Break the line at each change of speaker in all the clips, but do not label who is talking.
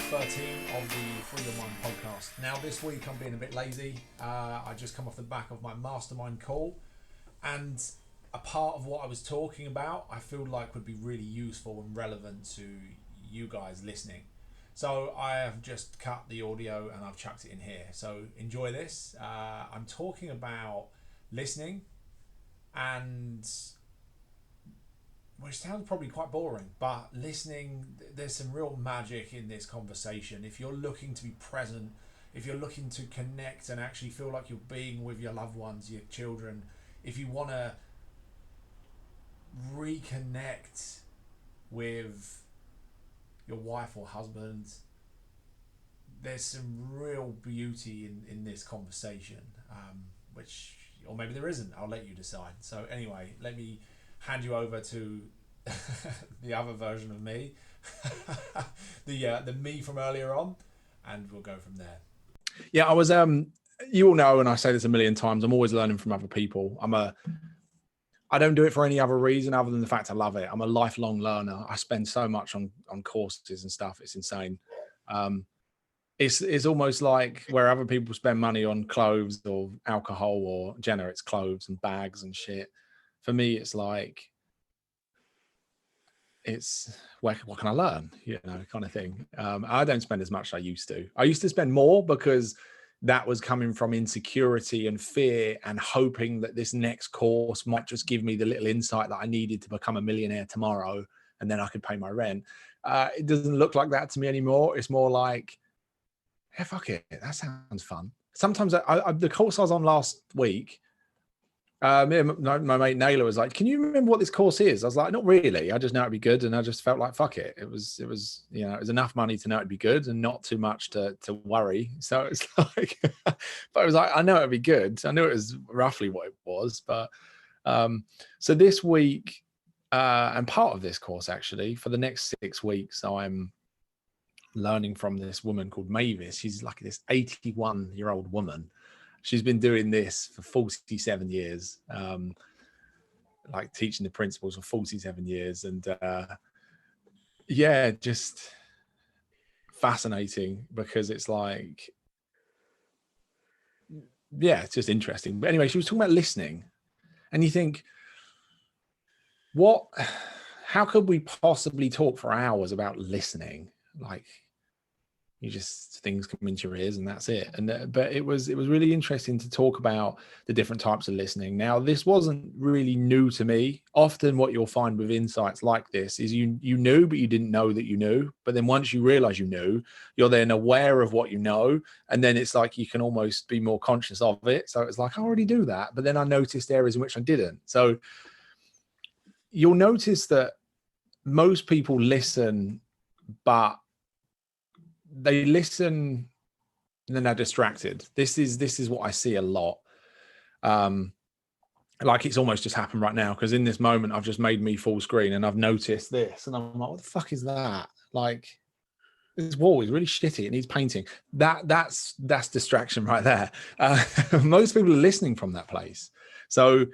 13 of the Free Your Mind podcast. Now, this week I'm being a bit lazy. I just come off the back of my mastermind call, and a part of what I was talking about I feel like would be really useful and relevant to you guys listening. So I have just cut the audio and I've chucked it in here. So enjoy this. I'm talking about listening, and which sounds probably quite boring, but listening, there's some real magic in this conversation. If you're looking to be present, if you're looking to connect and actually feel like you're being with your loved ones, your children, if you want to reconnect with your wife or husband, there's some real beauty in this conversation, which, or maybe there isn't. I'll let you decide. So anyway, let me hand you over to the other version of me, the me from earlier on, and we'll go from there.
Yeah, I was you all know, and I say this a million times, I'm always learning from other people. I don't do it for any other reason other than the fact I love it. I'm a lifelong learner. I spend so much on courses and stuff. It's insane. It's almost like where other people spend money on clothes or alcohol, or Jenna, it's clothes and bags and shit. For me, it's like, what can I learn? Kind of thing. I don't spend as much as I used to. I used to spend more because that was coming from insecurity and fear and hoping that this next course might just give me the little insight that I needed to become a millionaire tomorrow, and then I could pay my rent. It doesn't look like that to me anymore. It's more like, yeah, fuck it. That sounds fun. Sometimes the course I was on last week, my mate Naylor was like, "Can you remember what this course is?" I was like, "Not really. I just know it'd be good," and I just felt like, "Fuck it." It was it was enough money to know it'd be good and not too much to worry. So it's like, but it was like, I know it'd be good. I knew it was roughly what it was, but so this week, and part of this course actually for the next 6 weeks, I'm learning from this woman called Mavis. She's like this 81-year-old woman. She's been doing this for 47 years, like teaching the principles for 47 years. And yeah, just fascinating because it's like, yeah, it's just interesting. But anyway, she was talking about listening, and you think, how could we possibly talk for hours about listening? Like, things come into your ears and that's it. And but it was really interesting to talk about the different types of listening. Now, this wasn't really new to me. Often what you'll find with insights like this is you knew, but you didn't know that you knew. But then once you realize you knew, you're then aware of what you know. And then it's like you can almost be more conscious of it. So it's like, I already do that. But then I noticed areas in which I didn't. So you'll notice that most people listen, but they listen and then they're distracted. This is what I see a lot. Like it's almost just happened right now, because in this moment I've just made me full screen and I've noticed this and I'm like, what the fuck is that? Like, this wall is really shitty. It needs painting. That's distraction right there. Most people are listening from that place. So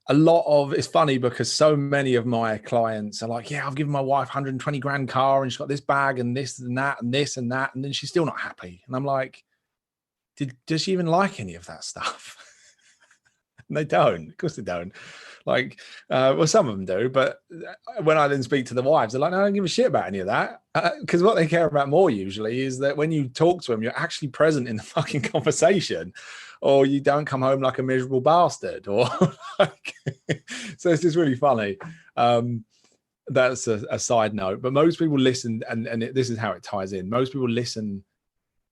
it's funny because so many of my clients are like, yeah, I've given my wife 120 grand car and she's got this bag and this and that and this and that, and then she's still not happy. And I'm like, does she even like any of that stuff? And they don't. Of course they don't. Like, well, some of them do, but when I then speak to the wives, they're like, no, I don't give a shit about any of that. Because what they care about more usually is that when you talk to them, you're actually present in the fucking conversation, or you don't come home like a miserable bastard, or like, so it's just really funny. That's a side note, but most people listen, and this is how it ties in. Most people listen,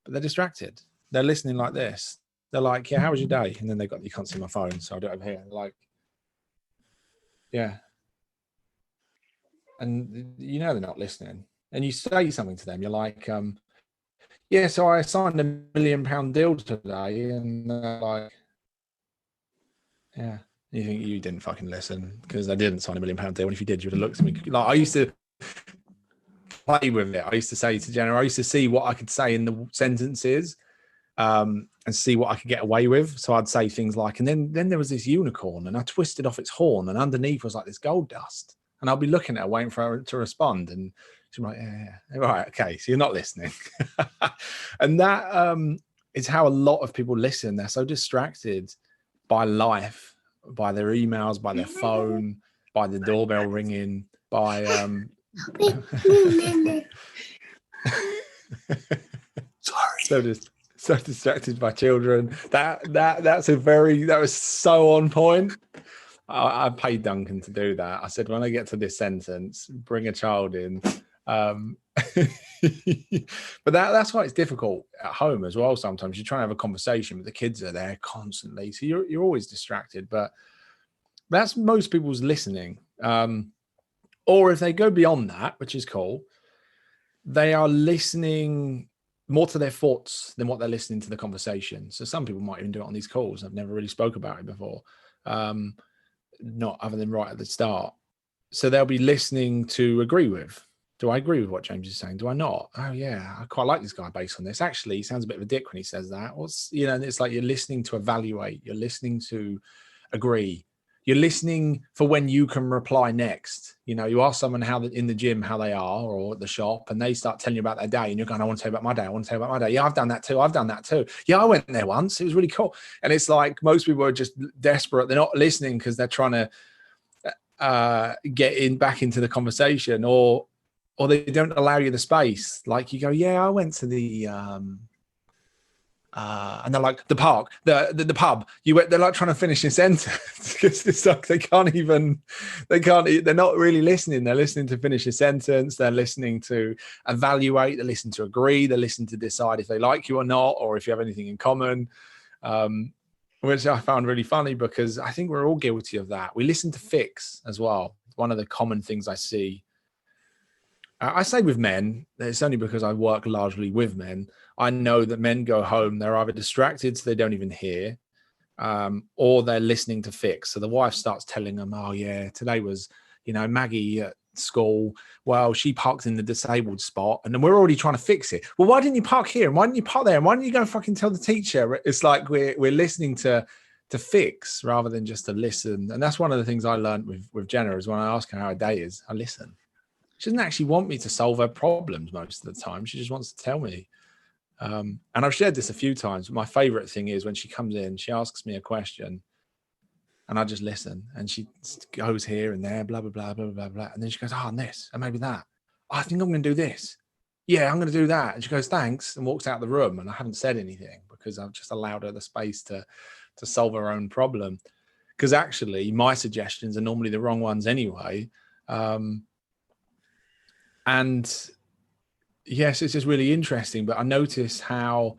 but they're distracted. They're listening like this. They're like, yeah, how was your day? And then you can't see my phone, so I do it over here. Like, yeah. And they're not listening. And you say something to them, you're like, yeah, so I signed £1 million deal today. And they're like, yeah. And you think you didn't fucking listen, because I didn't sign £1 million deal. And if you did, you would have looked at me. Like, I used to play with it. I used to say to Jenna, I used to see what I could say in the sentences, and see what I could get away with. So I'd say things like, and then there was this unicorn and I twisted off its horn and underneath was like this gold dust. And I'll be looking at her, waiting for her to respond. And She's like, yeah. Right, okay, so you're not listening. And that is how a lot of people listen. They're so distracted by life, by their emails, by their phone, by the doorbell ringing, by sorry. So distracted by children. That was so on point. I paid Duncan to do that. I said, when I get to this sentence, bring a child in. But that's why it's difficult at home as well. Sometimes you're trying to have a conversation, but the kids are there constantly, so you're always distracted. But that's most people's listening. Or if they go beyond that, which is cool, they are listening more to their thoughts than what they're listening to the conversation. So some people might even do it on these calls. I've never really spoke about it before, not other than right at the start. So they'll be listening to agree with. Do I agree with what James is saying? Do I not? Oh yeah, I quite like this guy based on this. Actually, he sounds a bit of a dick when he says that. It's like you're listening to evaluate. You're listening to agree. You're listening for when you can reply next. You ask someone in the gym how they are, or at the shop, and they start telling you about their day, and you're going, I want to tell you about my day. I want to tell you about my day. Yeah, I've done that too. Yeah, I went there once. It was really cool. And it's like most people are just desperate. They're not listening because they're trying to get back into the conversation, or they don't allow you the space. Like you go, yeah, I went to the and they're like, the park, the pub. They're like trying to finish a sentence because it's like they're not really listening. They're listening to finish a sentence. They're listening to evaluate. They're listening to agree. They're listening to decide if they like you or not, or if you have anything in common. Which I found really funny because I think we're all guilty of that. We listen to fix as well. One of the common things I see. I say with men, it's only because I work largely with men. I know that men go home, they're either distracted so they don't even hear, or they're listening to fix. So the wife starts telling them, oh yeah, today was, Maggie at school. Well, she parked in the disabled spot and then we're already trying to fix it. Well, why didn't you park here? And why didn't you park there? And why didn't you go fucking tell the teacher? It's like we're listening to fix rather than just to listen. And that's one of the things I learned with Jenna is when I ask her how her day is, I listen. She doesn't actually want me to solve her problems most of the time. She just wants to tell me. And I've shared this a few times. My favorite thing is when she comes in, she asks me a question and I just listen. And she goes here and there, blah, blah, blah, blah, blah, blah. And then she goes, and this, and maybe that. Oh, I think I'm going to do this. Yeah, I'm going to do that. And she goes, thanks, and walks out the room. And I haven't said anything because I've just allowed her the space to solve her own problem. Because actually, my suggestions are normally the wrong ones anyway. And yes, it's just really interesting, but I notice how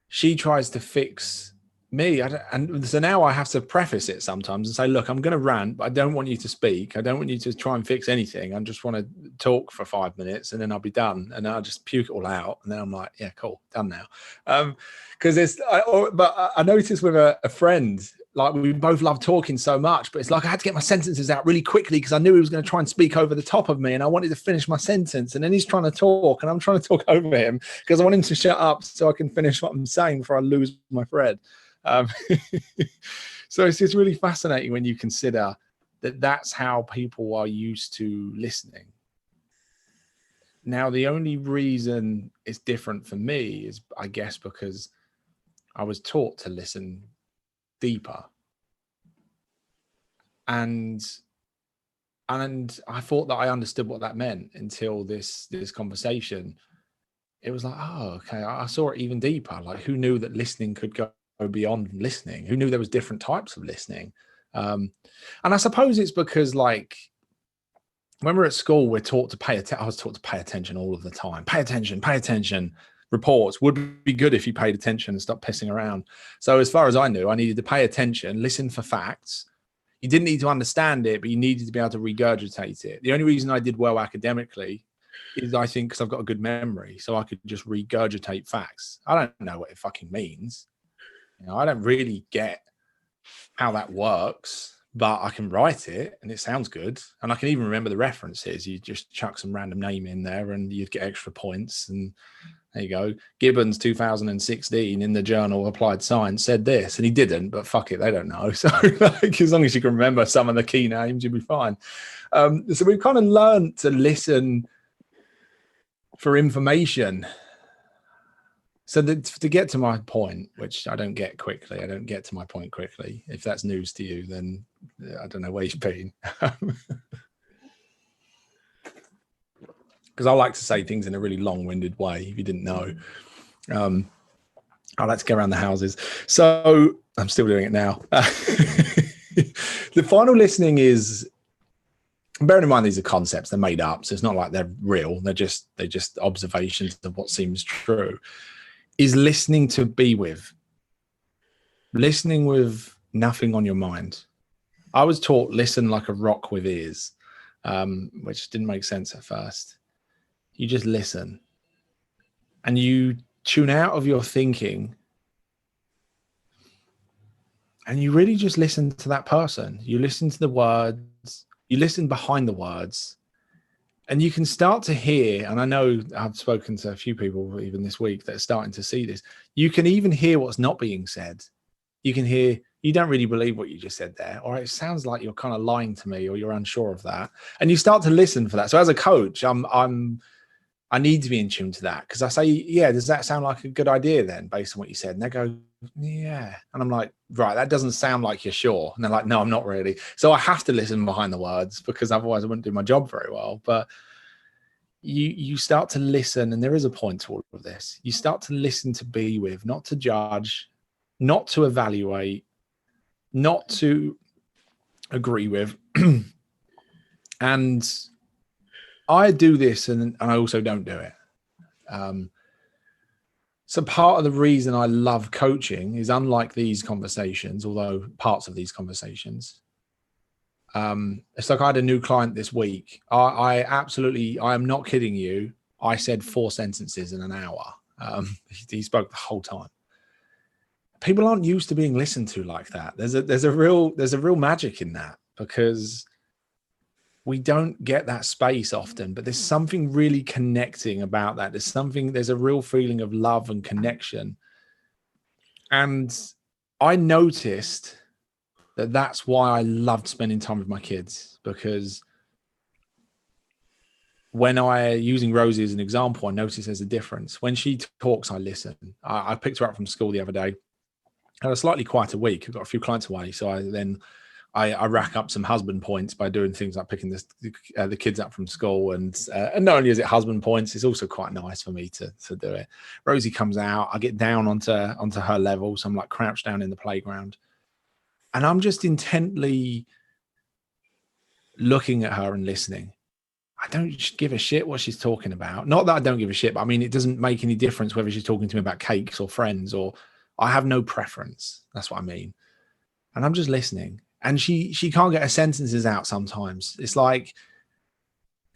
she tries to fix me. And so now I have to preface it sometimes and say, look, I'm going to rant, but I don't want you to speak. I don't want you to try and fix anything. I just want to talk for 5 minutes and then I'll be done. And I'll just puke it all out. And then I'm like, yeah, cool, done now. Because I noticed with a friend, like we both love talking so much, but it's like I had to get my sentences out really quickly because I knew he was going to try and speak over the top of me and I wanted to finish my sentence. And then he's trying to talk and I'm trying to talk over him because I want him to shut up so I can finish what I'm saying before I lose my thread. So it's just really fascinating when you consider that that's how people are used to listening. Now, the only reason it's different for me is, I guess, because I was taught to listen deeper. And I thought that I understood what that meant until this conversation. It was like, oh, okay, I saw it even deeper. Like, who knew that listening could go beyond listening? Who knew there was different types of listening? And I suppose it's because, like, when we're at school, we're taught to pay attention. I was taught to pay attention all of the time. Pay attention. Reports would be good if you paid attention and stopped pissing around. So as far as I knew, I needed to pay attention, listen for facts. You didn't need to understand it, but you needed to be able to regurgitate it. The only reason I did well academically is, I think, because I've got a good memory, so I could just regurgitate facts. I don't know what it fucking means. I don't really get how that works, but I can write it and it sounds good. And I can even remember the references. You just chuck some random name in there and you'd get extra points. And there you go. Gibbons 2016 in the journal Applied Science said this, and he didn't, but fuck it, they don't know. So like, as long as you can remember some of the key names, you'll be fine. So we've kind of learned to listen for information. So to get to my point, which I don't get quickly, I don't get to my point quickly. If that's news to you, then I don't know where you've been. Because I like to say things in a really long-winded way, if you didn't know. I like to go around the houses. So I'm still doing it now. The final listening is, bearing in mind these are concepts, they're made up, so it's not like they're real. They're just observations of what seems true. Is listening to be with. Listening with nothing on your mind. I was taught listen like a rock with ears, which didn't make sense at first. You just listen. And you tune out of your thinking. And you really just listen to that person. You listen to the words. You listen behind the words. And you can start to hear, and I know I've spoken to a few people even this week that are starting to see this. You can even hear what's not being said. You can hear, you don't really believe what you just said there, or it sounds like you're kind of lying to me, or you're unsure of that. And you start to listen for that. So as a coach, I need to be in tune to that, because I say, yeah, does that sound like a good idea then, based on what you said? And they go, yeah. And I'm like, right, that doesn't sound like you're sure. And they're like, no, I'm not really. So I have to listen behind the words, because otherwise I wouldn't do my job very well. But you start to listen, and there is a point to all of this. You start to listen to be with, not to judge, not to evaluate, not to agree with. And I do this, and I also don't do it. So part of the reason I love coaching is, unlike these conversations, although parts of these conversations, it's like I had a new client this week. I am not kidding you. I said 4 sentences in an hour. He spoke the whole time. People aren't used to being listened to like that. There's a real magic in that, because we don't get that space often, but there's something really connecting about that. There's a real feeling of love and connection. And I noticed that that's why I loved spending time with my kids, because using Rosie as an example, I noticed there's a difference. When she talks, I listen. I picked her up from school the other day. I had a slightly quieter week. I've got a few clients away. So I rack up some husband points by doing things like picking the kids up from school. And not only is it husband points, it's also quite nice for me to do it. Rosie comes out, I get down onto her level. So I'm like crouched down in the playground. And I'm just intently looking at her and listening. I don't give a shit what she's talking about. Not that I don't give a shit, but I mean, it doesn't make any difference whether she's talking to me about cakes or friends, or I have no preference. That's what I mean. And I'm just listening. And she can't get her sentences out sometimes. It's like,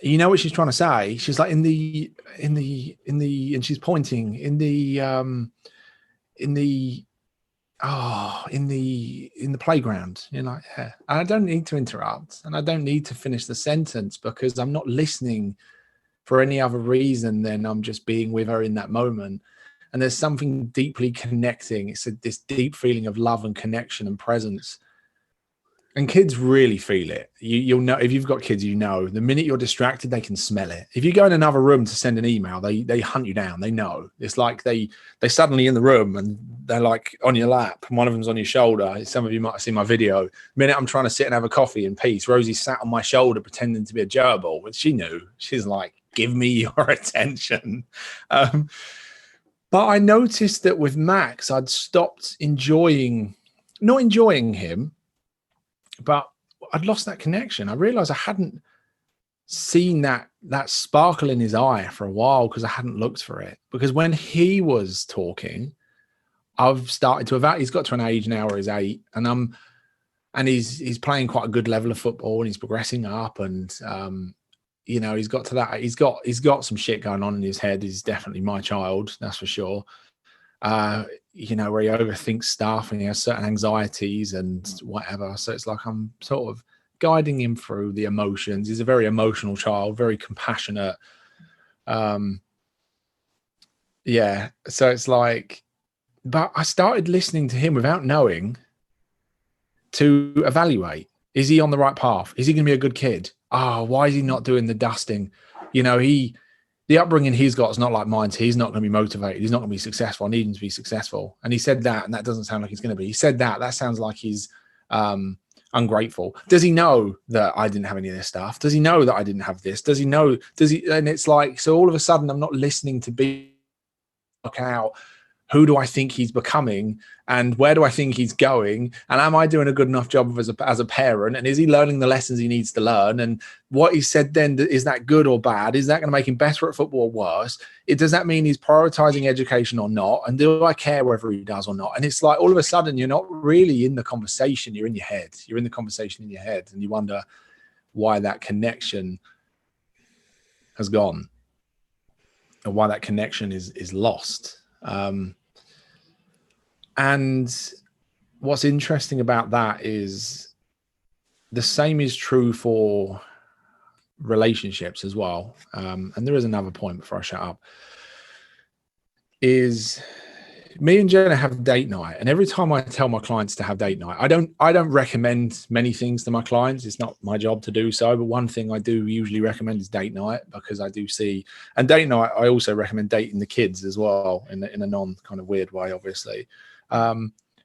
you know what she's trying to say? She's like in the and she's pointing in the playground. You're like, yeah. And I don't need to interrupt, and I don't need to finish the sentence, because I'm not listening for any other reason than I'm just being with her in that moment. And there's something deeply connecting. It's this deep feeling of love and connection and presence. And kids really feel it. You'll know, if you've got kids, you know, the minute you're distracted, they can smell it. If you go in another room to send an email, they hunt you down. They know. It's like they suddenly in the room, and they're like on your lap, and one of them's on your shoulder. Some of you might have seen my video. The minute I'm trying to sit and have a coffee in peace, Rosie sat on my shoulder pretending to be a gerbil, which she knew. She's like, give me your attention. But I noticed that with Max, I'd stopped not enjoying him, but I'd lost that connection. I realized I hadn't seen that sparkle in his eye for a while, because I hadn't looked for it. Because when he was talking, I've started to evaluate. He's got to an age now where he's 8, and he's playing quite a good level of football, and he's progressing up, and he's got to that. He's got some shit going on in his head. He's definitely my child, that's for sure. Where he overthinks stuff, and he has certain anxieties and whatever. So it's like I'm sort of guiding him through the emotions. He's a very emotional child, very compassionate. So it's like, but I started listening to him without knowing, to evaluate. Is he on the right path? Is he going to be a good kid? Why is he not doing the dusting? This the upbringing he's got is not like mine. So he's not going to be motivated. He's not going to be successful. I need him to be successful. And he said that, and that doesn't sound like he's going to be. He said that. That sounds like he's ungrateful. Does he know that I didn't have any of this stuff? Does he know that I didn't have this? Does he know? Does he? And it's like, so all of a sudden, I'm not listening to work out who do I think he's becoming and where do I think he's going, and am I doing a good enough job as a parent, and is he learning the lessons he needs to learn, and what he said then, is that good or bad? Is that going to make him better at football or worse? Does that mean he's prioritizing education or not, and do I care whether he does or not? And it's like, all of a sudden, you're not really in the conversation, you're in your head. You're in the conversation in your head, and you wonder why that connection has gone, or why that connection is lost. And what's interesting about that is the same is true for relationships as well. And there is another point before I shut up, is me and Jenna have date night. And every time I tell my clients to have date night, I don't recommend many things to my clients. It's not my job to do so. But one thing I do usually recommend is date night, because I do see, and date night, I also recommend dating the kids as well, in a non kind of weird way, obviously.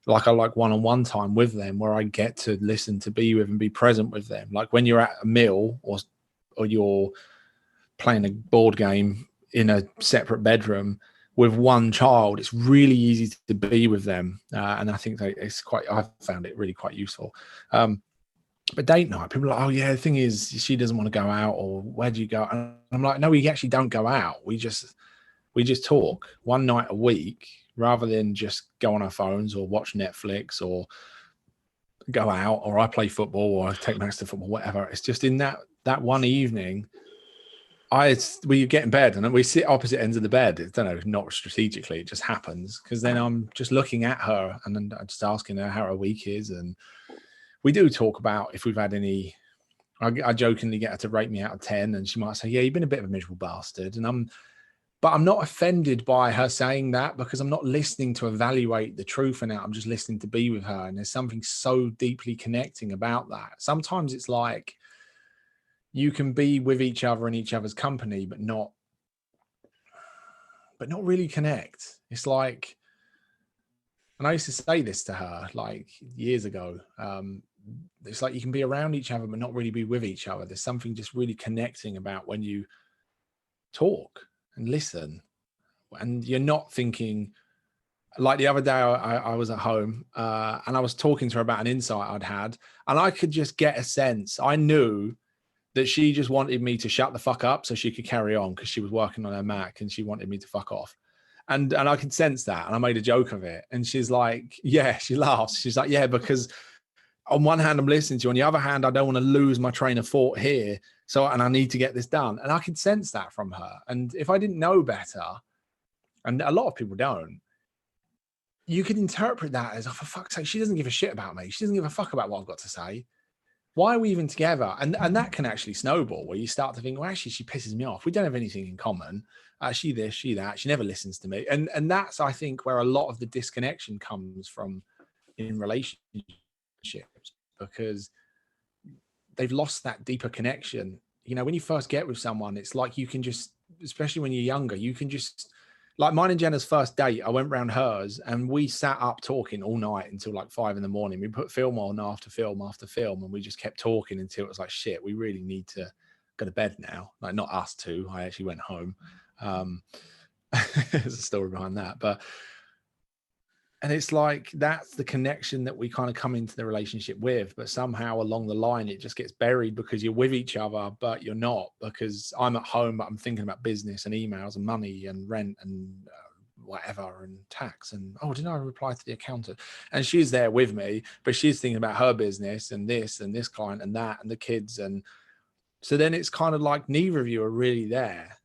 Like I like one-on-one time with them, where I get to listen, to be with and be present with them. Like when you're at a meal or you're playing a board game in a separate bedroom with one child, it's really easy to be with them. And I think I've found it really quite useful. But date night, people are like, oh yeah, the thing is, she doesn't want to go out, or where do you go? And I'm like, no, we actually don't go out. We just talk one night a week, rather than just go on our phones or watch Netflix or go out, or I play football or I take Max to football, whatever. It's just in that one evening, we get in bed and we sit opposite ends of the bed. I don't know, not strategically, it just happens, because then I'm just looking at her and then I'm just asking her how her week is. And we do talk about if we've had any. I jokingly get her to rate me out of 10, and she might say, yeah, you've been a bit of a miserable bastard. But I'm not offended by her saying that, because I'm not listening to evaluate the truth in it. I'm just listening to be with her. And there's something so deeply connecting about that. Sometimes it's like you can be with each other in each other's company, but not really connect. It's like, and I used to say this to her like years ago. It's like you can be around each other, but not really be with each other. There's something just really connecting about when you talk and listen, and you're not thinking. Like the other day, I was at home and I was talking to her about an insight I'd had, and I could just get a sense. I knew that she just wanted me to shut the fuck up so she could carry on, because she was working on her Mac and she wanted me to fuck off. And I could sense that, and I made a joke of it. And she's like, yeah, she laughs. She's like, yeah, because on one hand, I'm listening to you. On the other hand, I don't want to lose my train of thought here. And I need to get this done. And I could sense that from her. And if I didn't know better, and a lot of people don't, you could interpret that as, oh, for fuck's sake, she doesn't give a shit about me. She doesn't give a fuck about what I've got to say. Why are we even together? And that can actually snowball, where you start to think, well, actually, she pisses me off. We don't have anything in common. She this, she that. She never listens to me. And that's, I think, where a lot of the disconnection comes from in relationships, because they've lost that deeper connection. You know, when you first get with someone, it's like you can just, especially when you're younger, you can just, like mine and Jenna's first date, I went round hers and we sat up talking all night until like 5 a.m. We put film on after film after film, and we just kept talking until it was like, shit, we really need to go to bed now. Like, not us two, I actually went home. There's a story behind that, and it's like, that's the connection that we kind of come into the relationship with, but somehow along the line, it just gets buried, because you're with each other, but you're not, because I'm at home, but I'm thinking about business and emails and money and rent and whatever, and tax. And, oh, didn't I reply to the accountant? And she's there with me, but she's thinking about her business and this client and that and the kids. And so then it's kind of like neither of you are really there.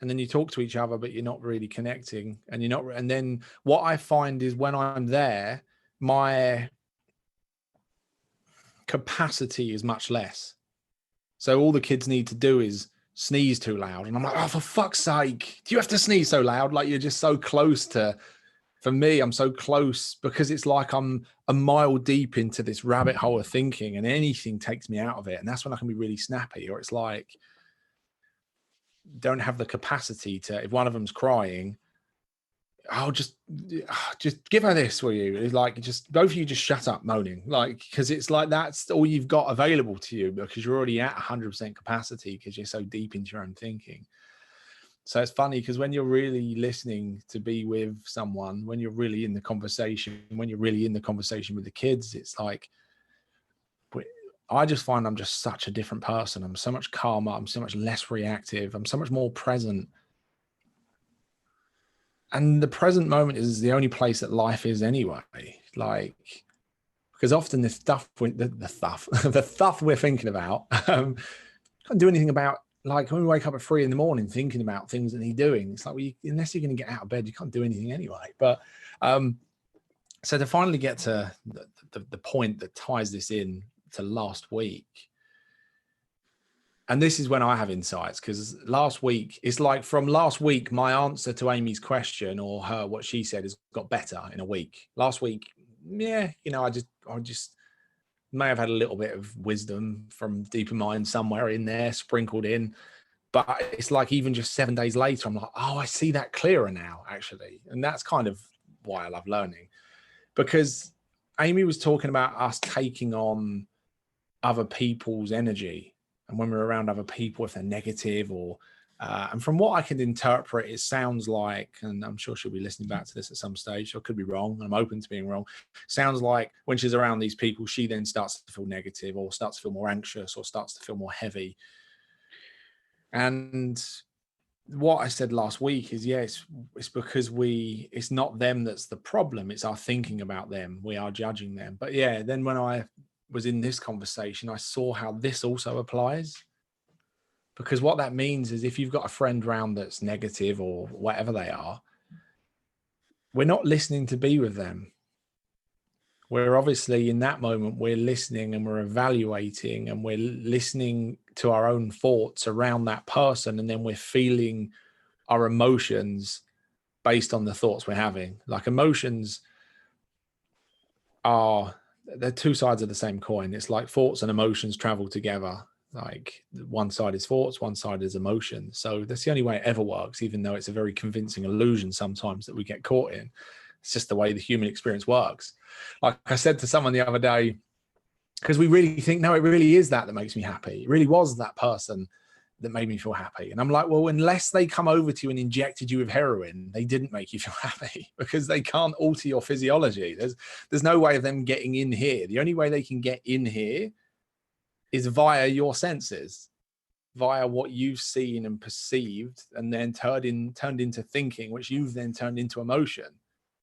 And then you talk to each other, but you're not really connecting, and you're not. And then what I find is, when I'm there, my capacity is much less. So all the kids need to do is sneeze too loud. And I'm like, oh, for fuck's sake, do you have to sneeze so loud? Like, you're just so close to, for me, I'm so close, because it's like I'm a mile deep into this rabbit hole of thinking, and anything takes me out of it. And that's when I can be really snappy. Or it's like, don't have the capacity to, if one of them's crying, I'll just give her this, will you? It's like, just both of you just shut up moaning, like, because it's like that's all you've got available to you, because you're already at 100% capacity because you're so deep into your own thinking. So it's funny because when you're really listening to be with someone, when you're really in the conversation, when you're really in the conversation with the kids, it's like, I just find I'm just such a different person. I'm so much calmer. I'm so much less reactive. I'm so much more present. And the present moment is the only place that life is anyway. Like, because often the stuff we're thinking about, can't do anything about. Like when we wake up at 3 a.m. thinking about things that he's doing, it's like, well, unless you're going to get out of bed, you can't do anything anyway. But so to finally get to the point that ties this in to last week, and this is when I have insights, because last week, it's like from last week, my answer to Amy's question, or her, what she said, has got better in a week. Last week, yeah, I just may have had a little bit of wisdom from deeper mind somewhere in there sprinkled in, but it's like even just 7 days later, I'm like, oh, I see that clearer now, actually. And that's kind of why I love learning, because Amy was talking about us taking on other people's energy. And when we're around other people, if they're negative or, and from what I can interpret, it sounds like, and I'm sure she'll be listening back to this at some stage, so I could be wrong, I'm open to being wrong. Sounds like when she's around these people, she then starts to feel negative, or starts to feel more anxious, or starts to feel more heavy. And what I said last week is, yes, it's because it's not them that's the problem, it's our thinking about them. We are judging them. But yeah, then when I was in this conversation, I saw how this also applies. Because what that means is, if you've got a friend around that's negative or whatever they are, we're not listening to be with them. We're obviously in that moment, we're listening and we're evaluating and we're listening to our own thoughts around that person. And then we're feeling our emotions based on the thoughts we're having. Like, emotions they're two sides of the same coin. It's like thoughts and emotions travel together. Like, one side is thoughts, one side is emotion. So that's the only way it ever works, even though it's a very convincing illusion sometimes that we get caught in. It's just the way the human experience works. Like I said to someone the other day, because we really think, no, it really is that makes me happy. It really was that person that made me feel happy. And I'm like, well, unless they come over to you and injected you with heroin, they didn't make you feel happy, because they can't alter your physiology. There's no way of them getting in here. The only way they can get in here is via your senses, via what you've seen and perceived, and then turned into thinking, which you've then turned into emotion.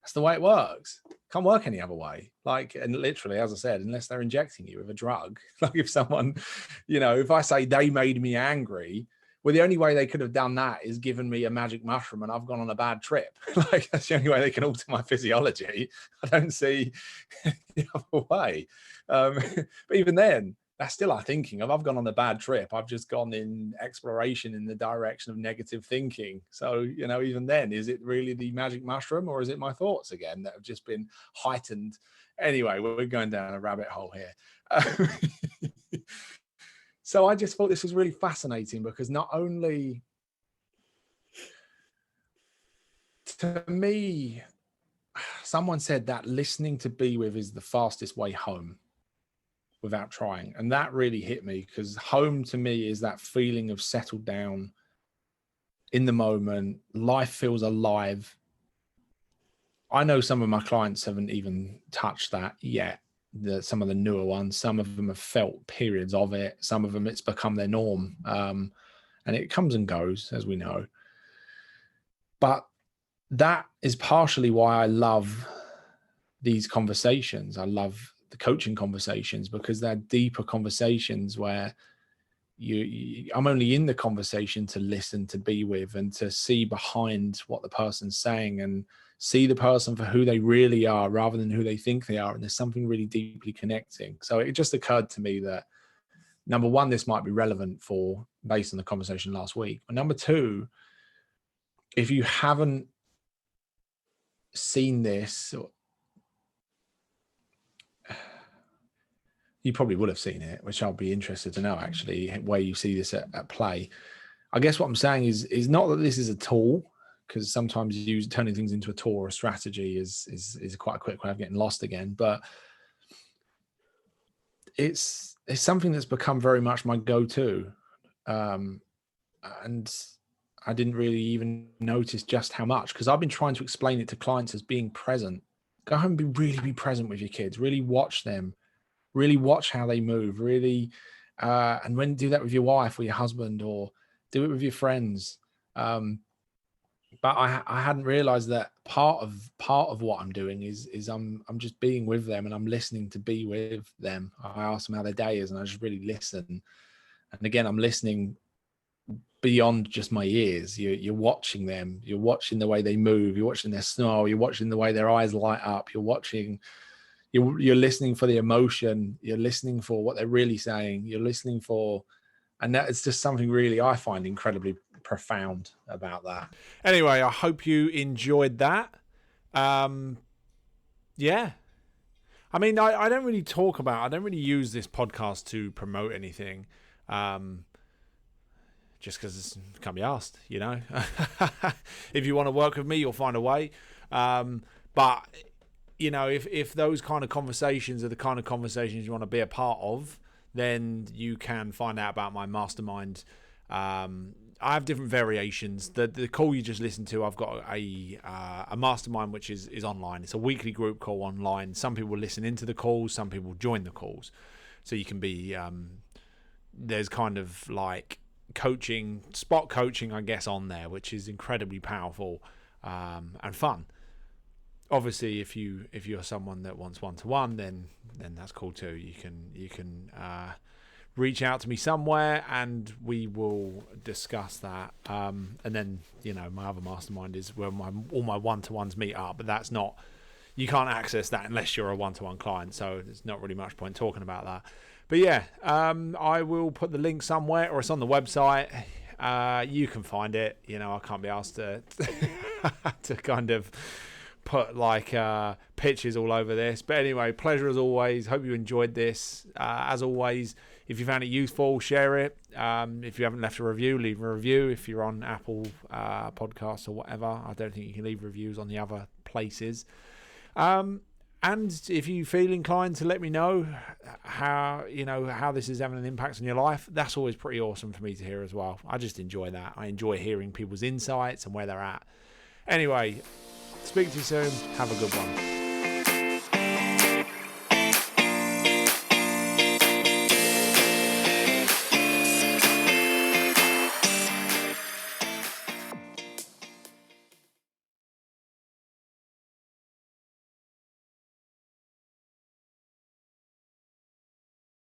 That's the way it works. Can't work any other way. Like, and literally, as I said, unless they're injecting you with a drug. Like, if someone, if I say they made me angry, well, the only way they could have done that is given me a magic mushroom and I've gone on a bad trip. Like, that's the only way they can alter my physiology. I don't see the other way. But even then, that's still our thinking of, I've gone on a bad trip. I've just gone in exploration in the direction of negative thinking. So, even then, is it really the magic mushroom, or is it my thoughts again that have just been heightened? Anyway, we're going down a rabbit hole here. So I just thought this was really fascinating, because not only, to me, someone said that listening to be with is the fastest way home without trying. And that really hit me, because home to me is that feeling of settled down in the moment. Life feels alive. I know some of my clients haven't even touched that yet. Some of the newer ones, some of them have felt periods of it. Some of them, it's become their norm. And it comes and goes, as we know. But that is partially why I love these conversations. I love the coaching conversations, because they're deeper conversations where I'm only in the conversation to listen, to be with, and to see behind what the person's saying, and see the person for who they really are rather than who they think they are. And there's something really deeply connecting. So it just occurred to me that, number one, this might be relevant based on the conversation last week. But number two, if you haven't seen this, you probably would have seen it, which I'll be interested to know, actually, where you see this at play. I guess what I'm saying is not that this is a tool, because sometimes turning things into a tool or a strategy is quite a quick way of getting lost again. But it's something that's become very much my go-to, and I didn't really even notice just how much, because I've been trying to explain it to clients as being present. Go home and really be present with your kids. Really watch them. Really watch how they move. Really, and when do that with your wife or your husband, or do it with your friends. But I hadn't realized that part of what I'm doing is I'm just being with them, and I'm listening to be with them. I ask them how their day is, and I just really listen. And again, I'm listening beyond just my ears. You're watching them. You're watching the way they move. You're watching their smile. You're watching the way their eyes light up. You're listening for the emotion. You're listening for what they're really saying. You're listening for, and that is just something really I find incredibly profound about that.
Anyway, I hope you enjoyed that. Yeah. I mean, I don't really use this podcast to promote anything. Just because it can't be asked, you know. If you want to work with me, you'll find a way. But, you know, if those kind of conversations are the kind of conversations you want to be a part of, then you can find out about my mastermind. I have different variations. The call you just listened to, I've got a mastermind which is online. It's a weekly group call online. Some people listen into the calls, some people join the calls. So you can be, there's kind of like spot coaching, I guess, on there, which is incredibly powerful and fun. Obviously, if you're someone that wants one-to-one, then that's cool too. You can reach out to me somewhere and we will discuss that. And then, you know, my other mastermind is where all my one-to-ones meet up, but that's not, you can't access that unless you're a one-to-one client. So there's not really much point talking about that. But yeah, I will put the link somewhere, or it's on the website. You can find it. You know, I can't be asked to kind of put like pictures all over this. But anyway, pleasure as always. Hope you enjoyed this. As always, if you found it useful, share it. If you haven't left a review, leave a review. If you're on Apple Podcasts or whatever, I don't think you can leave reviews on the other places. And if you feel inclined to let me know how this is having an impact on your life, that's always pretty awesome for me to hear as well. I just enjoy that. I enjoy hearing people's insights and where they're at. Anyway, speak to you soon. Have a good one.